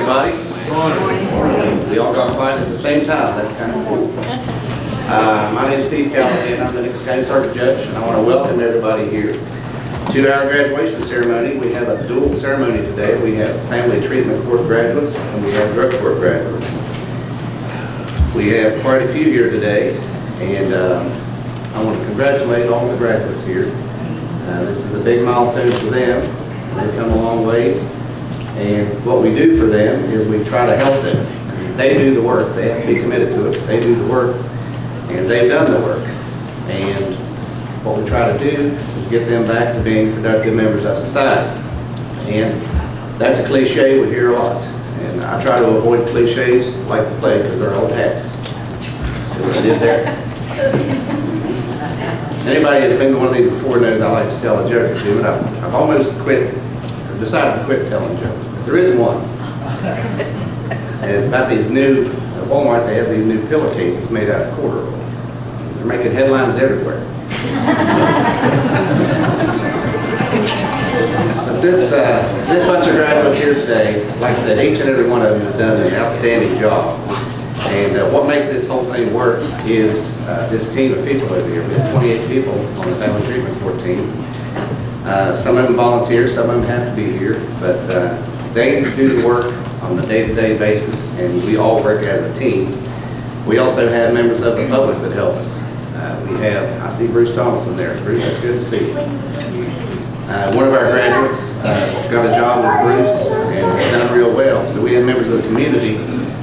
everybody. We all got quiet at the same time. That's kind of cool. My name is Steve Callahan. I'm the Nicholas County Circuit Judge, and I want to welcome everybody here to our graduation ceremony. We have a dual ceremony today. We have Family Treatment Court graduates, and we have Drug Court graduates. We have quite a few here today, and I want to congratulate all the graduates here. This is a big milestone for them. They've come a long ways. And what we do for them is we try to help them. They do the work. They have to be committed to it. They do the work, and they've done the work. And what we try to do is get them back to being productive members of society. And that's a cliche we hear a lot. And I try to avoid cliches like the plague because they're old hat. See what I did there? Anybody that's been to one of these before knows I like to tell a joke or two, but I've almost quit, or decided to quit telling jokes. But there is one. And about these new, at Walmart they have these new pillowcases made out of quarter oil. They're making headlines everywhere. But this bunch of graduates here today, like I said, each and every one of them has done an outstanding job. And what makes this whole thing work is this team of people over here. We have 28 people on the Family Treatment Court team. Some of them volunteer, some of them have to be here, but they do the work on a day-to-day basis, and we all work as a team. We also have members of the public that help us. I see Bruce Thomason there. Bruce, that's good to see you. One of our graduates got a job with Bruce and has done real well. So we have members of the community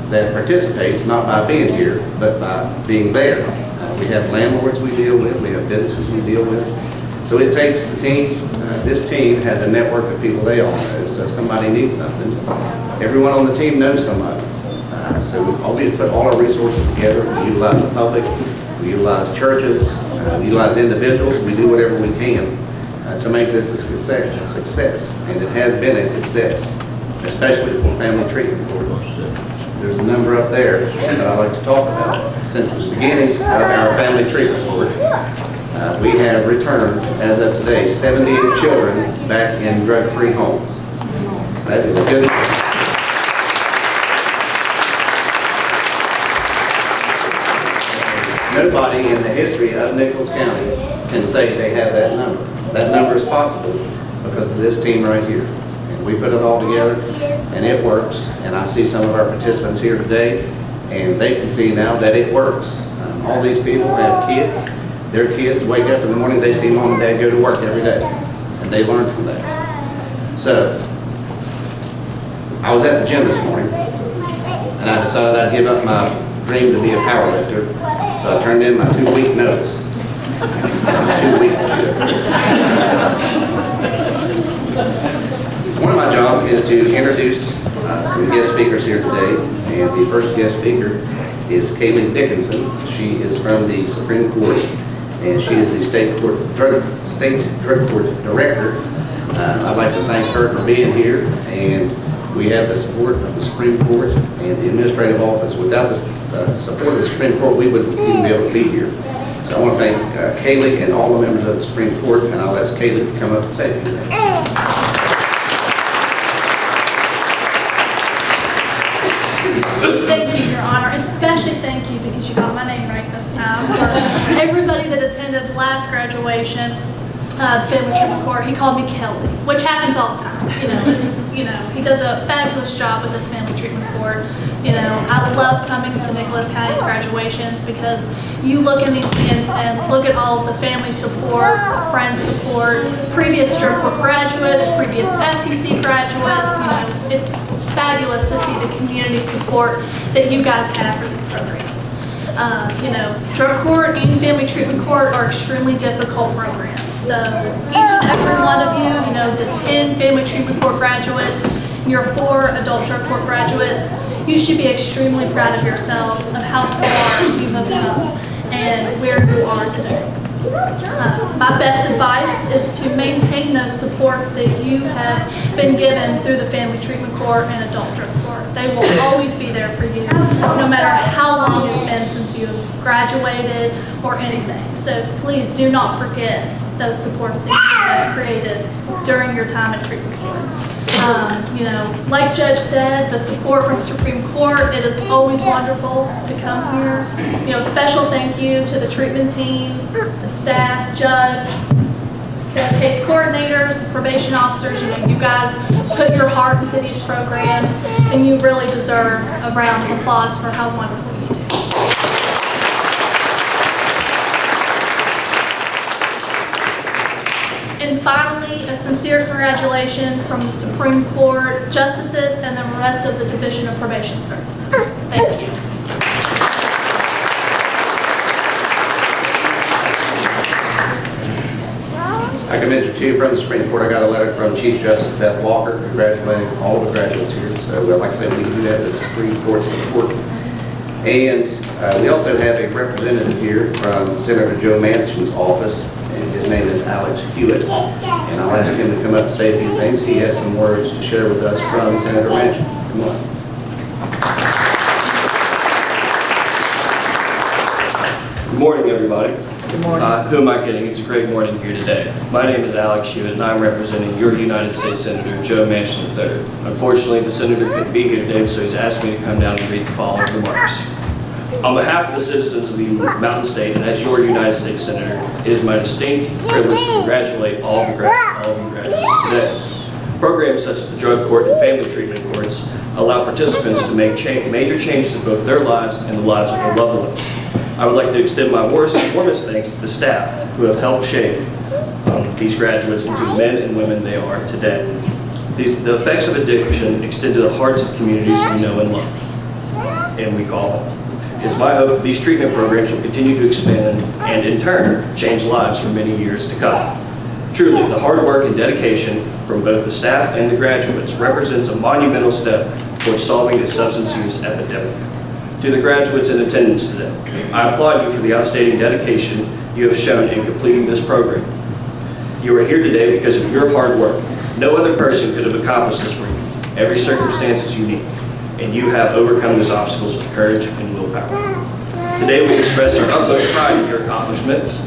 that participate, not by being here, but by being there. We have landlords we deal with, we have businesses we deal with. So it takes the team, this team has a network of people they all know, so if somebody needs something, everyone on the team knows somebody. So all we do is put all our resources together, we utilize the public, we utilize churches, we utilize individuals, we do whatever we can to make this a success. And it has been a success, especially for Family Treatment Court. There's a number up there that I like to talk about. Since the beginning of our Family Treatment Court, we have returned, as of today, 78 children back in drug-free homes. That is a good thing. Nobody in the history of Nicholas County can say they have that number. That number is possible because of this team right here. And we put it all together, and it works. And I see some of our participants here today, and they can see now that it works. All these people have kids. Their kids wake up in the morning, they see mom and dad go to work every day, and they learn from that. So, I was at the gym this morning, and I decided I'd give up my dream to be a power lifter, so I turned in my 2-week notice. 2 weeks. One of my jobs is to introduce some guest speakers here today, and the first guest speaker is Kaylee Dickinson. She is from the Supreme Court, and she is the State Drug Court Director. I'd like to thank her for being here, and we have the support of the Supreme Court and the Administrative Office. Without the support of the Supreme Court, we wouldn't even be able to be here. So I want to thank Kaylee and all the members of the Supreme Court, and I'll ask Kaylee to come up and say a few things. Thank you, Your Honor. Especially thank you because you got my name right this time. For everybody that attended the last graduation, the Family Treatment Court, he called me Kelly, which happens all the time. He does a fabulous job with this Family Treatment Court. I love coming to Nicholas County's graduations because you look in these stands and look at all of the family support, friend support, previous Drug Court graduates, previous FTC graduates. It's fabulous to see the community support that you guys have for these programs. Drug Court and Family Treatment Court are extremely difficult programs. So each and every one of you, the 10 Family Treatment Court graduates, your 4 Adult Drug Court graduates, you should be extremely proud of yourselves of how far you have come and where you are today. My best advice is to maintain those supports that you have been given through the Family Treatment Court and Adult Drug Court. They will always be there for you, no matter how long it's been since you have graduated or anything. So please do not forget those supports that you have created during your time at Treatment Court. Like Judge said, the support from Supreme Court, it is always wonderful to come here. Special thank you to the treatment team, the staff, judge, the case coordinators, the probation officers. You guys put your heart into these programs, and you really deserve a round of applause for how wonderful you do. And finally, a sincere congratulations from the Supreme Court, justices, and the rest of the Division of Probation Services. Thank you. I can mention too, from the Supreme Court, I got a letter from Chief Justice Beth Walker congratulating all the graduates here. So like I said, we do have the Supreme Court support. And we also have a representative here from Senator Joe Manchin's office, and his name is Alex Hewitt. And I'll ask him to come up and say a few things. He has some words to share with us from Senator Manchin. Come on. Good morning, everybody. Good morning. Who am I kidding? It's a great morning here today. My name is Alex Hewitt, and I'm representing your United States Senator, Joe Manchin III. Unfortunately, the senator couldn't be here today, so he's asked me to come down and read the following remarks. On behalf of the citizens of Eden Mountain State, and as your United States Senator, it is my distinct privilege to congratulate all of you graduates today. Programs such as the drug court and family treatment courts allow participants to make major changes in both their lives and the lives of their loved ones. I would like to extend my warmest thanks to the staff who have helped shape these graduates into the men and women they are today. The effects of addiction extend to the hearts of communities we know and love, and we call home. It's my hope that these treatment programs will continue to expand and, in turn, change lives for many years to come. Truly, the hard work and dedication from both the staff and the graduates represents a monumental step towards solving the substance use epidemic. To the graduates in attendance today, I applaud you for the outstanding dedication you have shown in completing this program. You are here today because of your hard work. No other person could have accomplished this for you. Every circumstance is unique, and you have overcome those obstacles with courage and willpower. Today we express our utmost pride in your accomplishments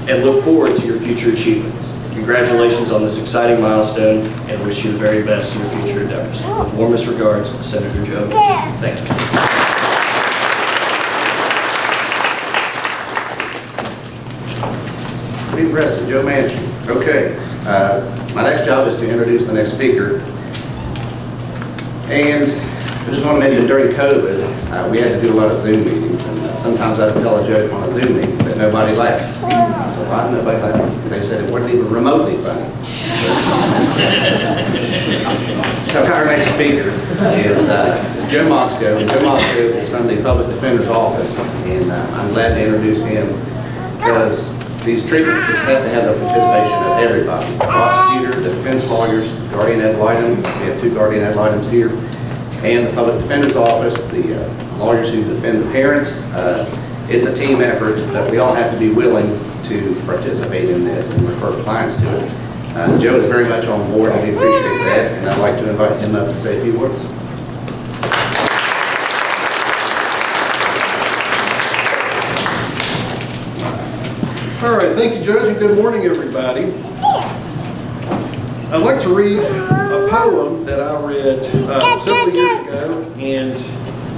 and look forward to your future achievements. Congratulations on this exciting milestone, and wish you the very best in your future endeavors. With warmest regards, Senator Joe Manchin. Thank you. Be impressive, Joe Manchin. Okay, my next job is to introduce the next speaker. And I just want to mention, during COVID, we had to do a lot of Zoom meetings, and sometimes I'd tell a joke on a Zoom meeting, but nobody laughed. So why did nobody laugh? And they said it wasn't even remotely funny. So our next speaker is Jim Mosco. Jim Mosco is from the Public Defender's Office, and I'm glad to introduce him because these treatments have to have the participation of everybody. The prosecutor, the defense lawyers, guardian ad litem, we have 2 guardian ad litems here, and the Public Defender's Office, the lawyers who defend the parents. It's a team effort, but we all have to be willing to participate in this and refer clients to it. Joe is very much on board, and we appreciate that, and I'd like to invite him up to say a few words. All right, thank you, Judge, and good morning, everybody. I'd like to read a poem that I read several years ago, and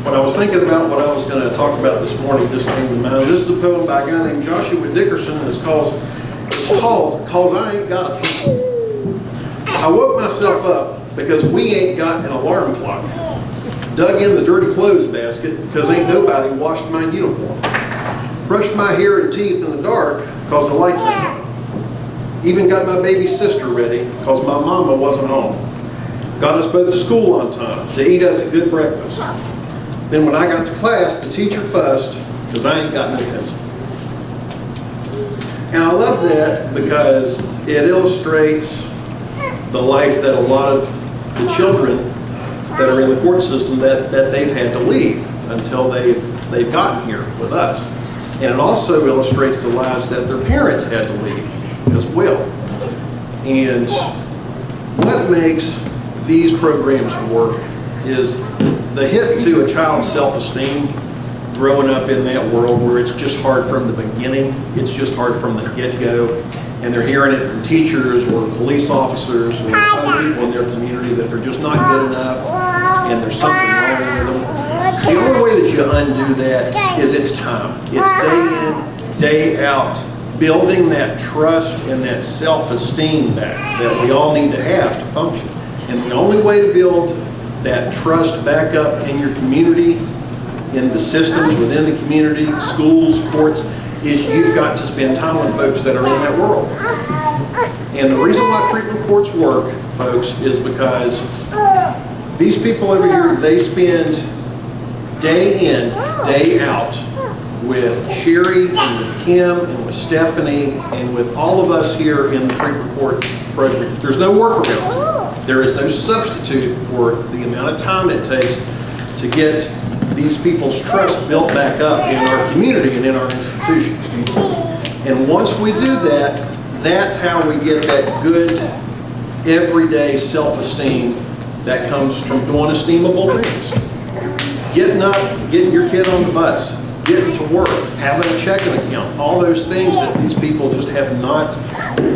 when I was thinking about what I was going to talk about this morning, this came to mind. This is a poem by a guy named Joshua Dickerson, and it's called "'Cause I Ain't Got a People." I woke myself up because we ain't got an alarm clock. Dug in the dirty clothes basket because ain't nobody washed my uniform. Brushed my hair and teeth in the dark because the lights ain't on. Even got my baby sister ready because my mama wasn't home. Got us both to school on time to eat us a good breakfast. Then when I got to class, the teacher fussed because I ain't got no pencil. And I love that because it illustrates the life that a lot of the children that are in the court system that they've had to leave until they've gotten here with us. And it also illustrates the lives that their parents had to lead as well. And what makes these programs work is the hit to a child's self-esteem growing up in that world where it's just hard from the beginning, it's just hard from the get-go, and they're hearing it from teachers or police officers or other people in their community that they're just not good enough and there's something wrong with them. The only way that you undo that is it's time. It's day in, day out, building that trust and that self-esteem back that we all need to have to function. And the only way to build that trust back up in your community, in the systems within the community, schools, courts, is you've got to spend time with folks that are in that world. And the reason why treatment courts work, folks, is because these people over here, they spend day in, day out with Sherry and with Kim and with Stephanie and with all of us here in the treatment court program. There's no workaround. There is no substitute for the amount of time it takes to get these people's trust built back up in our community and in our institutions. And once we do that, that's how we get that good, everyday self-esteem that comes from doing esteemable things. Getting up, getting your kid on the bus, getting to work, having a checking account, all those things that these people just have not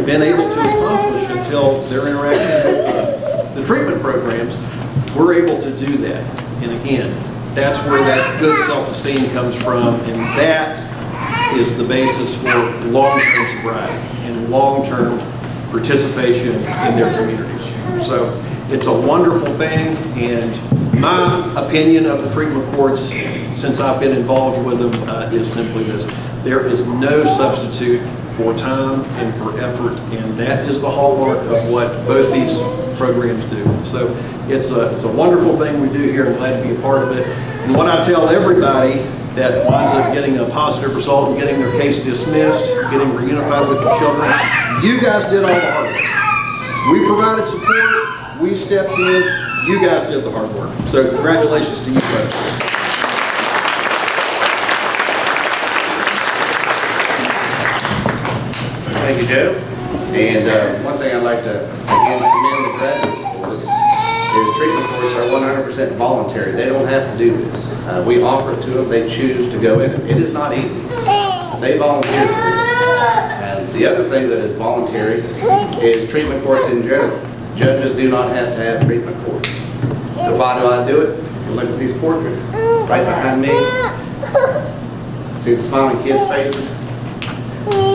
been able to accomplish until they're interacting with the treatment programs, we're able to do that. And again, that's where that good self-esteem comes from, and that is the basis for long-term sobriety and long-term participation in their communities. So it's a wonderful thing, and my opinion of the treatment courts since I've been involved with them is simply this. There is no substitute for time and for effort, and that is the hallmark of what both these programs do. So it's a wonderful thing we do here, and glad to be a part of it. And what I tell everybody that winds up getting a positive result and getting their case dismissed, getting reunified with their children, you guys did all the hard work. We provided support, we stepped in, you guys did the hard work. So congratulations to you folks. Thank you, Joe. And one thing I'd like to again commend the graduates for is treatment courts are 100% voluntary. They don't have to do this. We offer it to them. They choose to go in it. It is not easy. They volunteer to do this. And the other thing that is voluntary is treatment courts in general. Judges do not have to have treatment courts. So why do I do it? You look at these portraits right behind me. See the smiling kids' faces?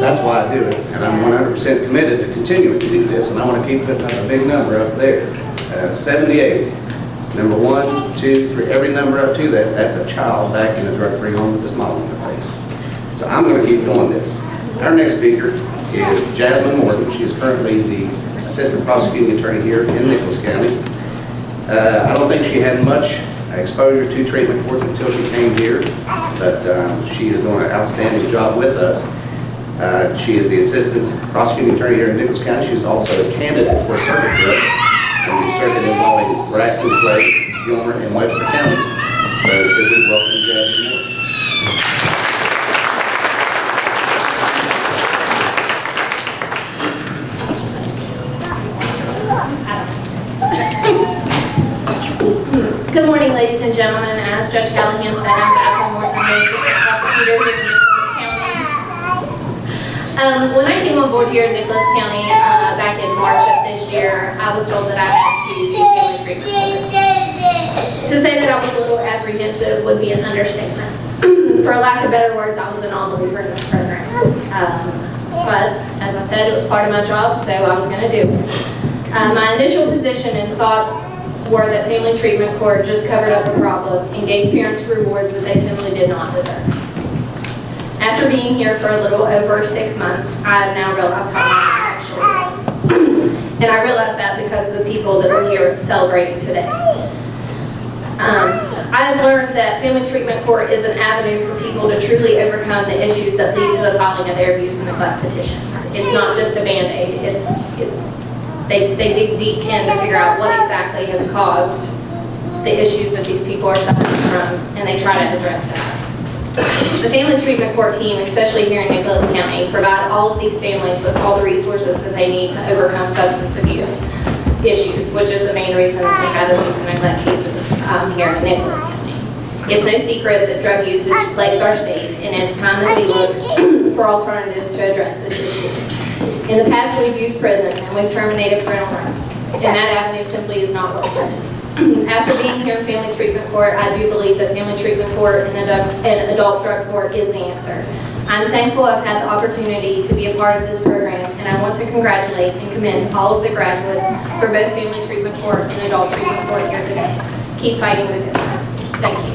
That's why I do it, and I'm 100% committed to continuing to do this, and I want to keep putting up a big number up there. 78. Number 1, 2, 3, every number up to that, that's a child back in a drug-free home with a smile on their face. So I'm going to keep doing this. Our next speaker is Jasmine Morton. She is currently the Assistant Prosecuting Attorney here in Nicholas County. I don't think she had much exposure to treatment courts until she came here, but she is doing an outstanding job with us. She is the Assistant Prosecuting Attorney here in Nicholas County. She's also a candidate for a circuit judge in the circuit involving Braxton, Clay, Gilmer, and Webster counties. So we welcome Jasmine Morton. Good morning, ladies and gentlemen. As Judge Callahan said, I'm Jasmine Morton, the Assistant Prosecutor here in Nicholas County. When I came on board here in Nicholas County back in March of this year, I was told that I had to do family treatment court. To say that I was a little apprehensive would be an understatement. For lack of better words, I was a non-believer in this program. But as I said, it was part of my job, so I was going to do it. My initial position and thoughts were that family treatment court just covered up the problem and gave parents rewards that they simply did not deserve. After being here for a little over 6 months, I now realize how much it actually was. And I realize that because of the people that we're here celebrating today. I have learned that family treatment court is an avenue for people to truly overcome the issues that lead to the filing of their abuse and neglect petitions. It's not just a Band-Aid. They dig deep in to figure out what exactly has caused the issues that these people are suffering from, and they try to address that. The family treatment court team, especially here in Nicholas County, provide all of these families with all the resources that they need to overcome substance abuse issues, which is the main reason we have abuse and neglect cases here in Nicholas County. It's no secret that drug usage plagues our state, and it's time that we look for alternatives to address this issue. In the past, we've used prison and we've terminated parental rights, and that avenue simply is not working. After being here in family treatment court, I do believe that family treatment court and adult drug court is the answer. I'm thankful I've had the opportunity to be a part of this program, and I want to congratulate and commend all of the graduates for both family treatment court and adult treatment court here today. Keep fighting the good fight. Thank you.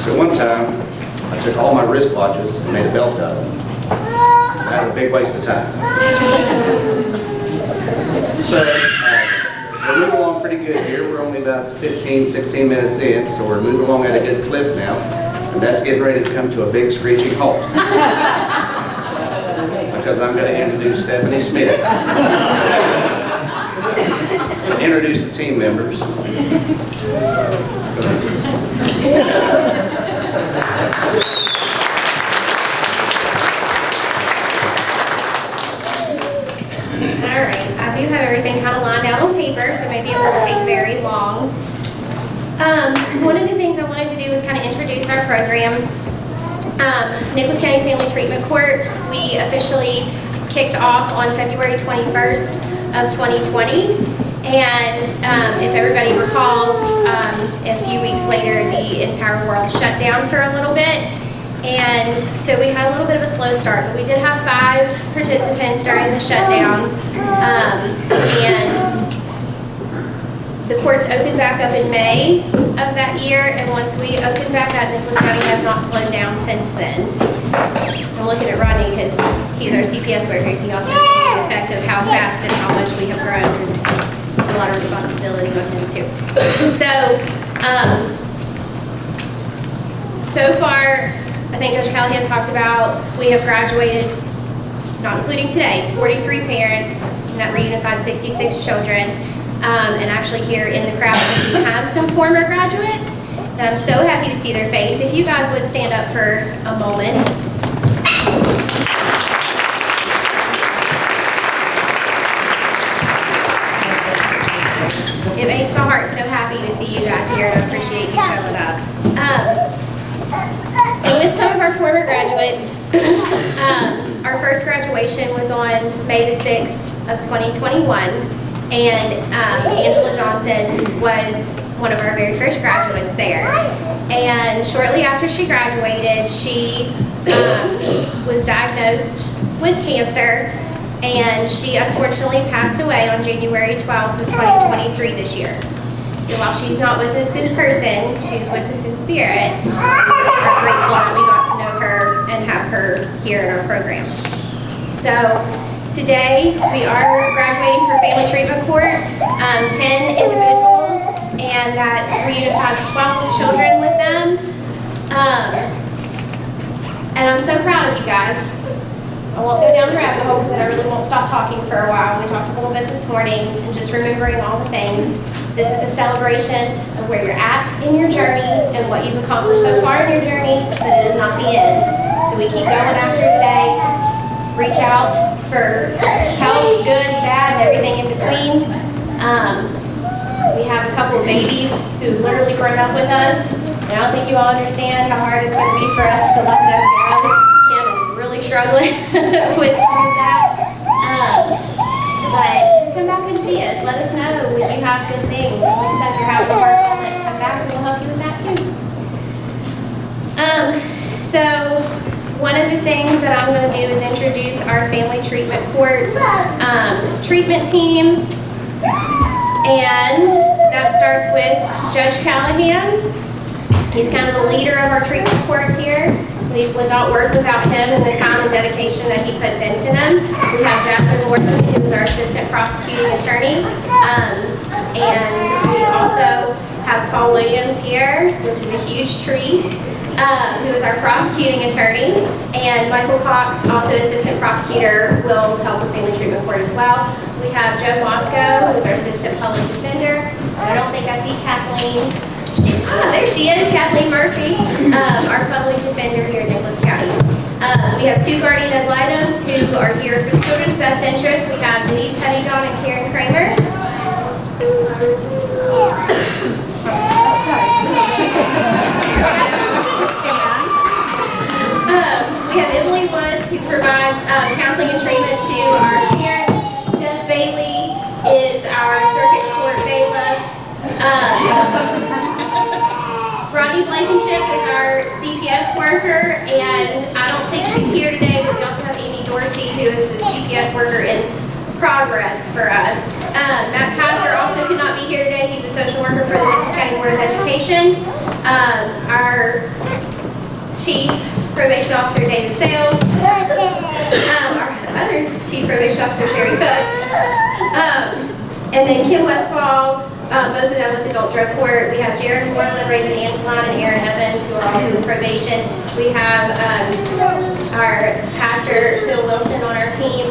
So one time, I took all my wristwatches and made a belt out of them. That was a big waste of time. So, we're moving along pretty good here. We're only about 15, 16 minutes in, so we're moving along at a good clip now. And that's getting ready to come to a big screeching halt. Because I'm going to introduce Stephanie Smith. To introduce the team members. Alright, I do have everything kind of lined out on paper, so maybe it won't take very long. One of the things I wanted to do was kind of introduce our program. Nicholas County Family Treatment Court, we officially kicked off on February 21st of 2020. And if everybody recalls, a few weeks later, the entire world shut down for a little bit. And so we had a little bit of a slow start, but we did have 5 participants during the shutdown. And the courts opened back up in May of that year, and once we opened back up, Nicholas County has not slowed down since then. I'm looking at Rodney because he's our CPS worker. He also knows the effect of how fast and how much we have grown, because it's a lot of responsibility on him too. So far, I think Judge Callahan talked about, we have graduated, not including today, 43 parents, and that reunified 66 children. And actually here in the crowd, we have some former graduates, and I'm so happy to see their face. If you guys would stand up for a moment. It makes my heart so happy to see you guys here, and I appreciate you showing up. And with some of our former graduates, our first graduation was on May the 6th of 2021, and Angela Johnson was one of our very first graduates there. And shortly after she graduated, she was diagnosed with cancer, and she unfortunately passed away on January 12th of 2023 this year. So while she's not with us in person, she's with us in spirit. We're grateful that we got to know her and have her here in our program. So today we are graduating for Family Treatment Court, 10 individuals, and that reunifies 12 children with them. And I'm so proud of you guys. I won't go down the rabbit hole because I really won't stop talking for a while. We talked a little bit this morning and just remembering all the things. This is a celebration of where you're at in your journey and what you've accomplished so far in your journey, but it is not the end. So we keep going after today. Reach out for help, good, bad, and everything in between. We have a couple of babies who've literally grown up with us, and I don't think you all understand how hard it's going to be for us to let them go. Kim is really struggling with some of that. But just come back and see us. Let us know when you have good things. Like I said, if you're having a hard moment, come back and we'll help you with that too. So one of the things that I'm going to do is introduce our Family Treatment Court treatment team. And that starts with Judge Callahan. He's kind of the leader of our treatment courts here. These would not work without him and the time and dedication that he puts into them. We have Jacqueline Morton, who is our assistant prosecuting attorney. And we also have Paul Williams here, which is a huge treat, who is our prosecuting attorney. And Michael Cox, also assistant prosecutor, will help with Family Treatment Court as well. We have Joe Moscow, who is our assistant public defender. I don't think I see Kathleen. There she is, Kathleen Murphy, our public defender here in Nicholas County. We have 2 guardian ad litems who are here for the children's best interest. We have Denise Pettyjohn and Karen Kramer. treatment to our parents. Jeff Bailey is our circuit court bailiff. Ronnie Blankenship is our CPS worker, and I don't think she's here today, but we also have Amy Dorsey, who is a CPS worker in progress for us. Matt Pastor also could not be here today. He's a social worker for the Nicholas County Board of Education. Our Chief Probation Officer, David Sales. Our other Chief Probation Officer, Sherry Cook. And then Kim Westfall, both of them with Adult Drug Court. We have Jared Moreland, Raven Angelon, and Aaron Evans, who are also in probation. We have our pastor, Phil Wilson, on our team.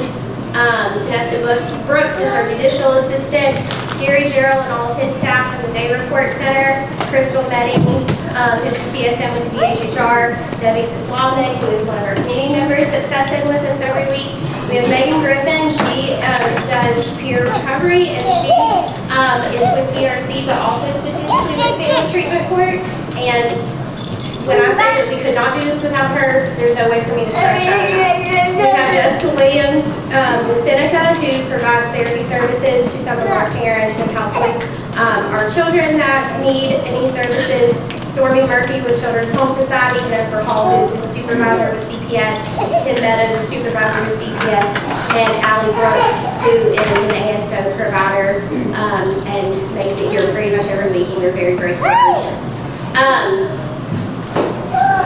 Tanesta Brooks is our judicial assistant. Gary Gerald and all of his staff from the Day Report Center. Crystal Meddings, who's the CSM with the DHHR. Debbie Sislavnik, who is one of our community members that sits in with us every week. We have Megan Griffin. She does peer recovery, and she is with DRC, but also specifically with family treatment courts. And when I say that we could not do this without her, there's no way for me to stress that enough. We have Jessica Williams with Seneca, who provides therapy services to some of our parents and helps with our children that need any services. Stormy Murphy with Children's Home Society, Jennifer Hall, who's the supervisor with CPS, Tim Meadows, supervisor with CPS, and Allie Brooks, who is an ASO provider and makes it here pretty much every week, and we're very grateful for it.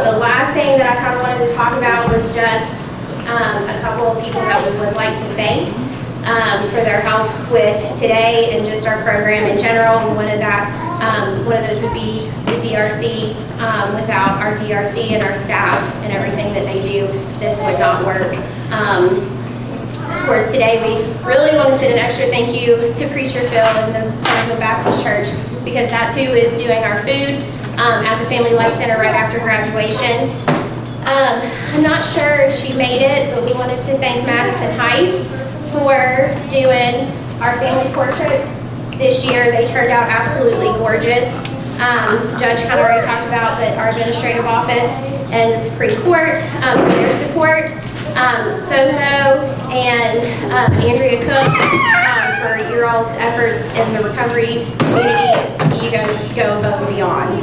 The last thing that I kind of wanted to talk about was just a couple of people that we would like to thank for their help with today and just our program in general. And one of those would be the DRC. Without our DRC and our staff and everything that they do, this would not work. Of course, today we really want to send an extra thank you to Preacher Phil and the Centerville Baptist Church, because that's who is doing our food at the Family Life Center right after graduation. I'm not sure if she made it, but we wanted to thank Madison Heights for doing our family portraits this year. They turned out absolutely gorgeous. Judge kind of already talked about, but our administrative office and the Supreme Court for their support. Sozo and Andrea Cook for your all's efforts in the recovery community. You guys go above and beyond.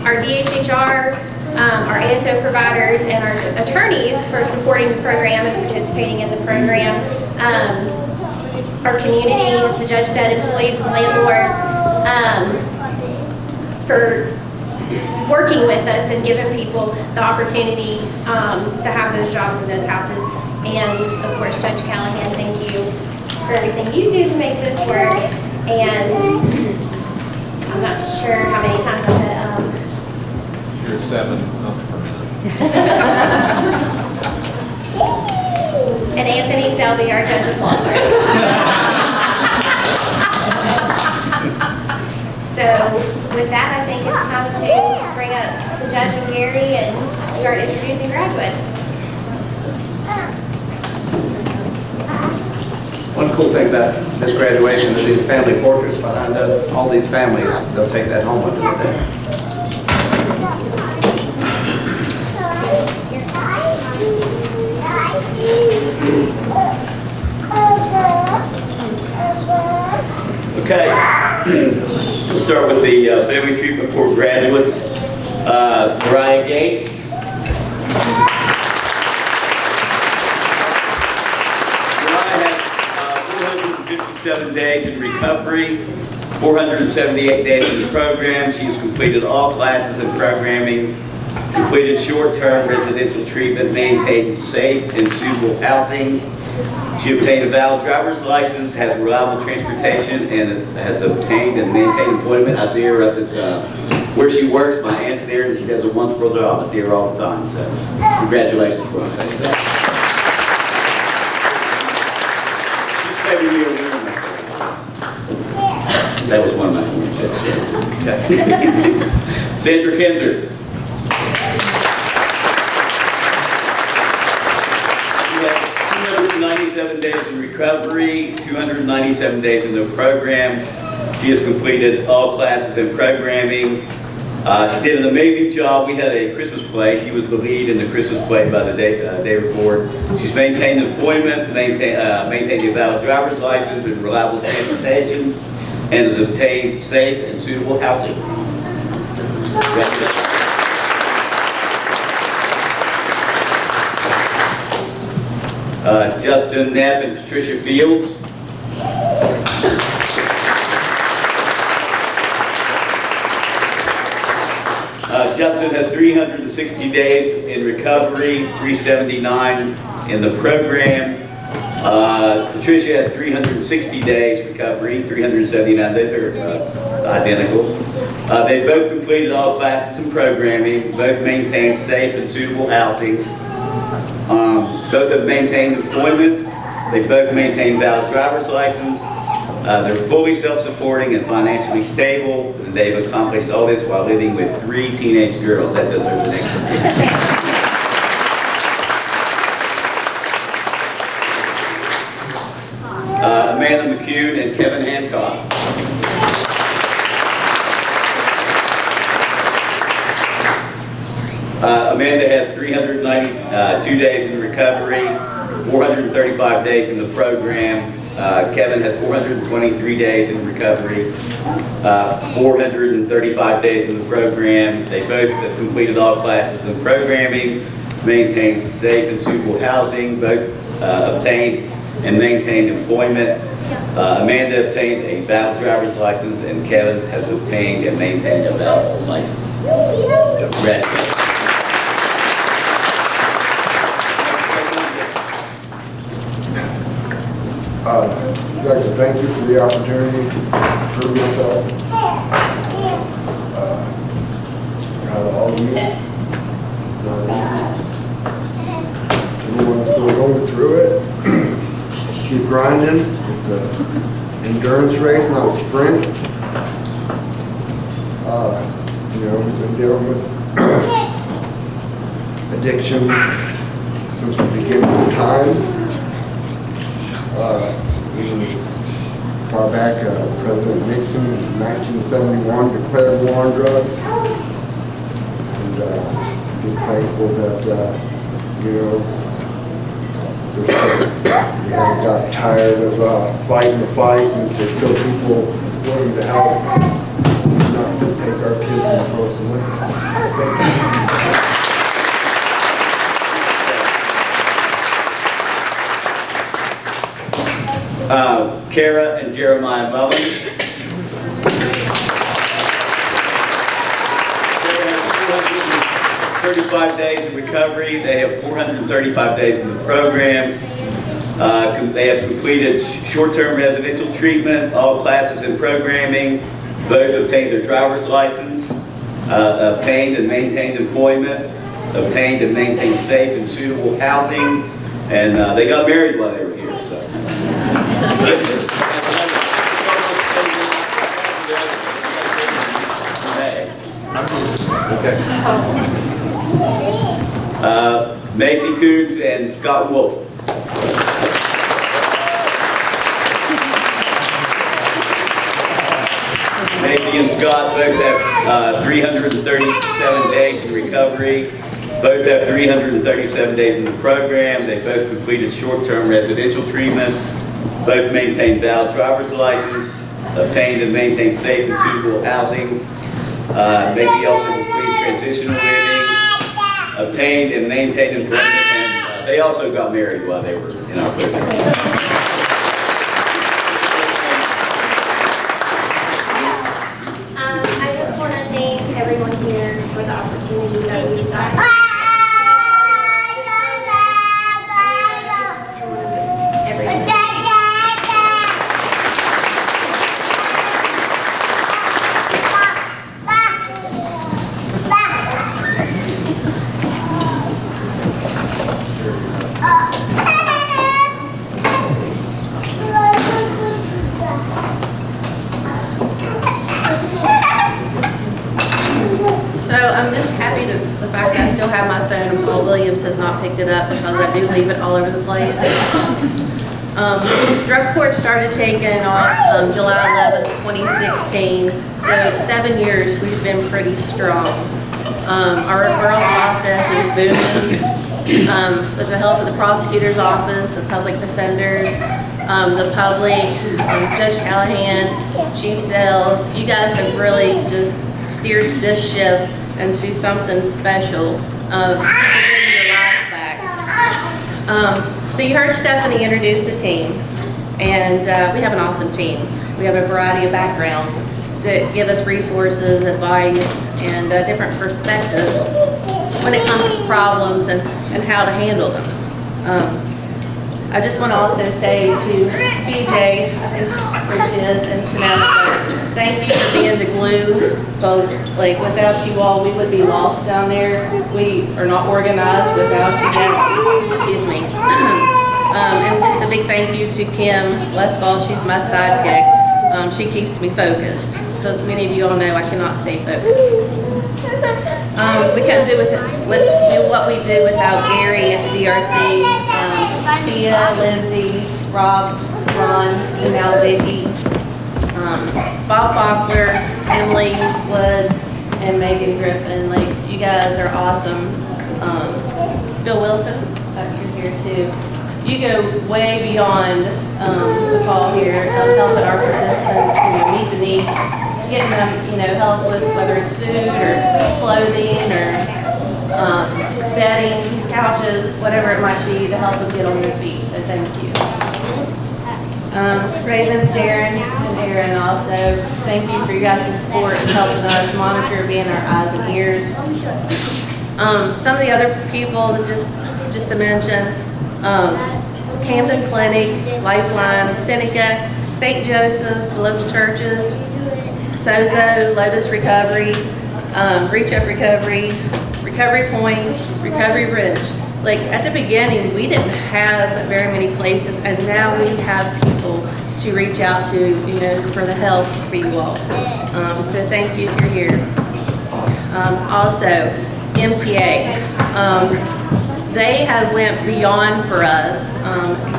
Our DHHR, our ASO providers, and our attorneys for supporting the program and participating in the program. Our community, as the judge said, employees and landlords, for working with us and giving people the opportunity to have those jobs in those houses. And of course, Judge Callahan, thank you for everything you do to make this work. And I'm not sure how many times I said You're 7 per minute. And Anthony Selby, our judge's law clerk. So with that, I think it's time to bring up the judge and Gary and start introducing graduates. One cool thing about this graduation is these family portraits behind us. All these families, they'll take that home with them today. Okay, we'll start with the Family Treatment Court graduates. Mariah Gates. Mariah has 457 days in recovery, 478 days in the program. She has completed all classes and programming, completed short-term residential treatment, maintained safe and suitable housing. She obtained a valid driver's license, has reliable transportation, and has obtained and maintained employment. I see her at the, where she works. My aunt's there, and she does a wonderful job. I see her all the time. So, congratulations for us. She's every year winner. That was one of my favorites. Okay. Sandra Kinzer. 297 days in recovery, 297 days in the program. She has completed all classes and programming. She did an amazing job. We had a Christmas play. She was the lead in the Christmas play by the day report. She's maintained employment, maintained a valid driver's license and reliable transportation, and has obtained safe and suitable housing. Justin Neff and Patricia Fields. Justin has 360 days in recovery, 379 in the program. Patricia has 360 days recovery, 379 days, are identical. They both completed all classes and programming, both maintained safe and suitable housing. Both have maintained employment. They both maintain valid driver's license. They're fully self-supporting and financially stable, and they've accomplished all this while living with 3 teenage girls. That deserves an extra. Amanda McCune and Kevin Hancock. Amanda has 392 days in recovery, 435 days in the program. Kevin has 423 days in recovery, 435 days in the program. They both have completed all classes in programming, maintained safe and suitable housing, both obtained and maintained employment. Amanda obtained a valid driver's license, and Kevin has obtained and maintained a valid license. Rest. I'd like to thank you for the opportunity to prove myself. Proud of all of you. It's not easy. Everyone's still going through it. Keep grinding. It's an endurance race, not a sprint. We've been dealing with addiction since the beginning of time. Far back, President Nixon in 1971 declared war on drugs. And just thankful that, we haven't got tired of fighting the fight, and there's still people willing to help. Not just take our kids and throw us away. Kara and Jeremiah Mullen. Kara has 435 days in recovery. They have 435 days in the program. They have completed short-term residential treatment, all classes and programming. Both obtained their driver's license, obtained and maintained employment, obtained and maintained safe and suitable housing, and they got married while they were here. Macy Coombs and Scott Wolf. Macy and Scott both have 337 days in recovery. Both have 337 days in the program. They both completed short-term residential treatment. Both maintain valid driver's license, obtained and maintained safe and suitable housing. Macy also completed transitional living, obtained and maintained employment, and they also got married while they were in our program. I just want to thank everyone here for the opportunity that we've got. So I'm just happy to the fact that I still have my phone. Paul Williams has not picked it up because I do leave it all over the place. Drug court started taking off July 11th, 2016. So 7 years, we've been pretty strong. Our referral process is booming. With the help of the prosecutor's office, the public defenders, the public, Judge Callahan, Chief Sells, you guys have really just steered this ship into something special of getting your lives back. So you heard Stephanie introduce the team, and we have an awesome team. We have a variety of backgrounds that give us resources, advice, and different perspectives when it comes to problems and how to handle them. I just want to also say to BJ, which is, and Tanessa, thank you for being the glue, because like without you all, we would be lost down there. We are not organized without you guys. Excuse me. And just a big thank you to Kim Westfall. She's my sidekick. She keeps me focused, because many of you all know I cannot stay focused. We couldn't do what we do without Gary at the DRC, Tia, Lindsay, Rob, Ron, and now Vicky, Bob Fockler, Emily Woods, and Megan Griffin. Like, you guys are awesome. Phil Wilson, you're here too. You go way beyond the call here, helping our participants, meet the needs, getting them, help with whether it's food or clothing or bedding, couches, whatever it might be to help them get on their feet. So thank you. Raven, Jaron, and Aaron also, thank you for your guys' support and helping us monitor, being our eyes and ears. Some of the other people that just to mention, Camden Clinic, Lifeline, Seneca, St. Joseph's, the local churches, Sozo, Lotus Recovery, Reach Up Recovery, Recovery Point, Recovery Ridge. Like at the beginning, we didn't have very many places, and now we have people to reach out to, for the help for you all. So thank you if you're here. Also, MTA. They have went beyond for us,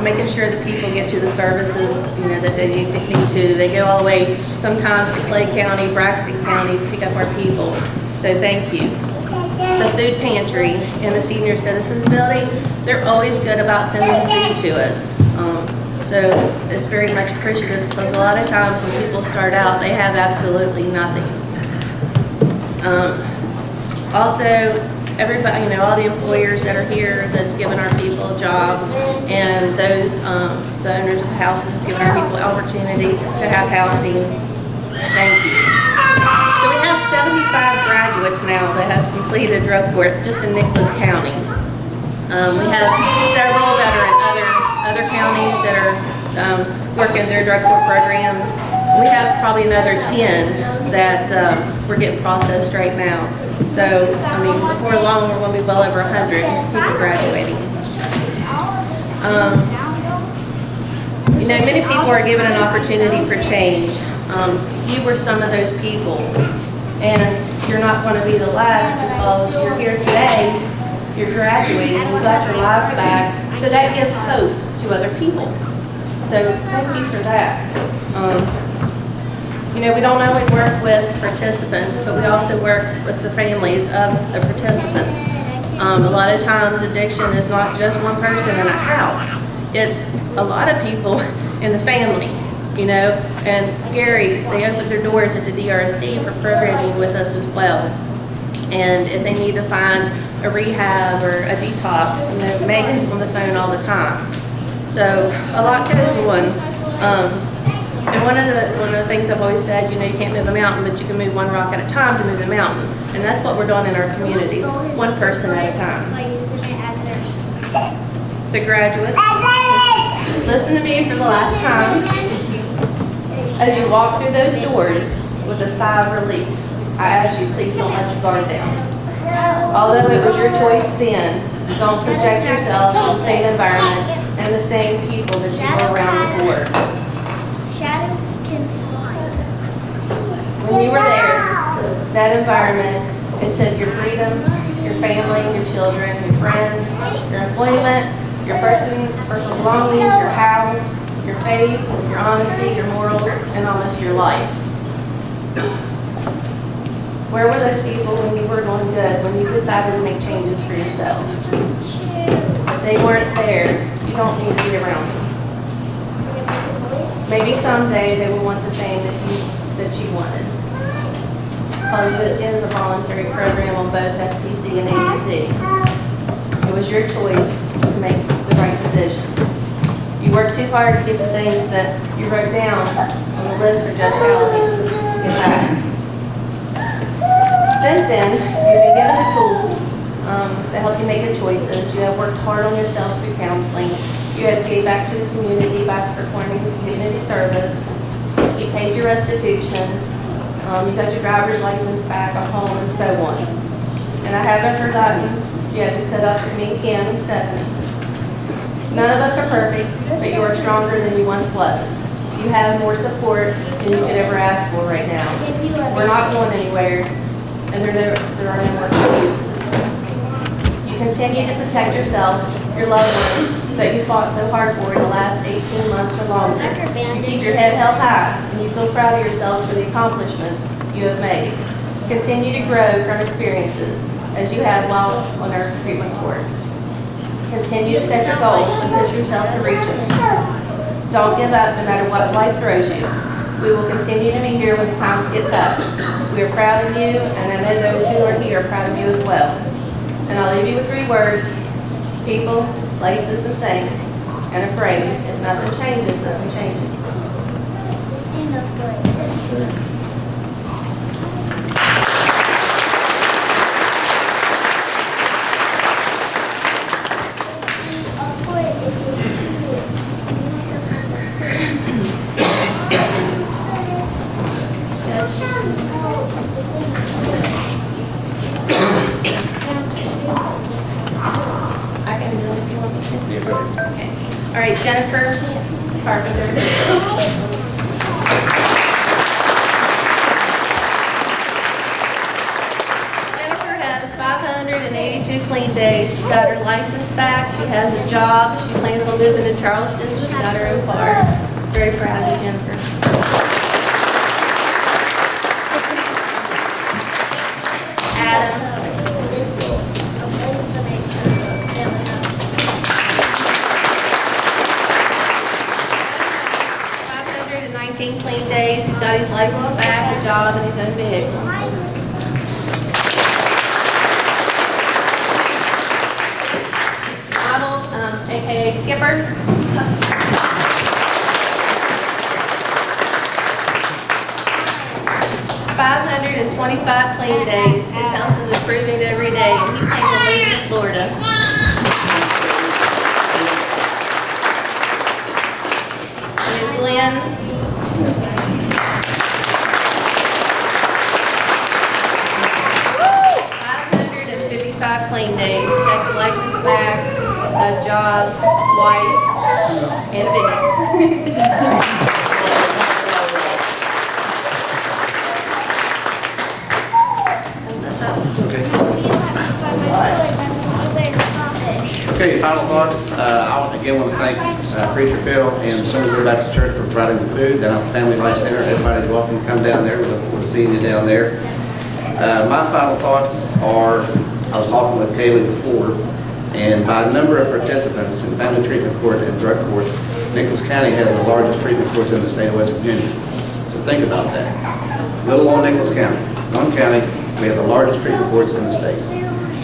making sure that people get to the services, that they need to. They go all the way sometimes to Clay County, Braxton County to pick up our people. So thank you. The food pantry in the senior citizens building, they're always good about sending food to us. So it's very much appreciative, because a lot of times when people start out, they have absolutely nothing. Also, everybody, all the employers that are here that's giving our people jobs, and those, the owners of houses giving our people opportunity to have housing. Thank you. So we have 75 graduates now that has completed drug court just in Nicholas County. We have several that are in other counties that are working their drug court programs. We have probably another 10 that we're getting processed right now. So, before long, we're going to be well over 100 people graduating. Many people are given an opportunity for change. You were some of those people, and you're not going to be the last, because you're here today, you're graduating, you got your lives back, so that gives hope to other people. So thank you for that. We don't only work with participants, but we also work with the families of the participants. A lot of times addiction is not just one person in a house. It's a lot of people in the family, and Gary, they opened their doors at the DRC for programming with us as well. And if they need to find a rehab or a detox, Megan's on the phone all the time. So a lot goes on. And one of the things I've always said, you can't move a mountain, but you can move one rock at a time to move the mountain. And that's what we're doing in our community, one person at a time. So graduates, listen to me for the last time. As you walk through those doors with a sigh of relief, I ask you, please don't let your guard down. Although it was your choice then, don't subject yourself to the same environment and the same people that you were around before. When you were there, that environment, it took your freedom, your family, your children, your friends, your employment, your personal belongings, your house, your faith, your honesty, your morals, and almost your life. Where were those people when you were going good, when you decided to make changes for yourself? If they weren't there, you don't need to be around them. Maybe someday they will want the same that you wanted. Because it is a voluntary program on both FTC and ABC. It was your choice to make the right decision. You worked too hard to get the things that you wrote down on the list for Judge Calloway to get back. Since then, you've been given the tools that help you make good choices. You have worked hard on yourselves through counseling. You have gave back to the community by performing community service. You paid your restitutions. You got your driver's license back, a home, and so on. And I haven't forgotten you had to put up with me, Kim, and Stephanie. None of us are perfect, but you are stronger than you once was. You have more support than you could ever ask for right now. We're not going anywhere, and there are no more excuses. You continue to protect yourself, your loved ones, that you fought so hard for in the last 18 months or longer. You keep your head held high, and you feel proud of yourselves for the accomplishments you have made. Continue to grow from experiences, as you have while on our treatment courts. Continue to set your goals and push yourself to reach them. Don't give up no matter what life throws you. We will continue to be here when the times get tough. We are proud of you, and I know those who are here are proud of you as well. And I'll leave you with 3 words: people, places, and things, and a phrase: if nothing changes, nothing changes. Stand up good. I can do it if you want me to. Okay. All right, Jennifer Carpenter. Jennifer has 582 clean days. She got her license back. She has a job. She plans on moving to Charleston. She got her own car. Very proud of you, Jennifer. Adam. 519 clean days. He's got his license back, a job, and his own vehicle. Donald, aka Skipper. 525 clean days. His health is improving every day, and he plans on moving to Florida. Ms. Lynn. 555 clean days. Got your license back, a job, wife, and a vehicle. Okay, final thoughts. I again want to thank Preacher Phil and Somersville Baptist Church for providing the food down at the Family Life Center. Everybody's welcome to come down there. We look forward to seeing you down there. My final thoughts are, I was talking with Kaylee before, and by a number of participants in family treatment court and drug court, Nicholas County has the largest treatment courts in the state of West Virginia. So think about that. Little old Nicholas County, one county, we have the largest treatment courts in the state.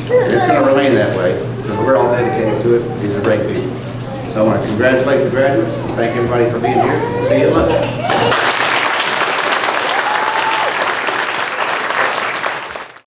And it's going to remain that way, because we're all dedicated to it. These are great people. So I want to congratulate the graduates and thank everybody for being here. See you at lunch.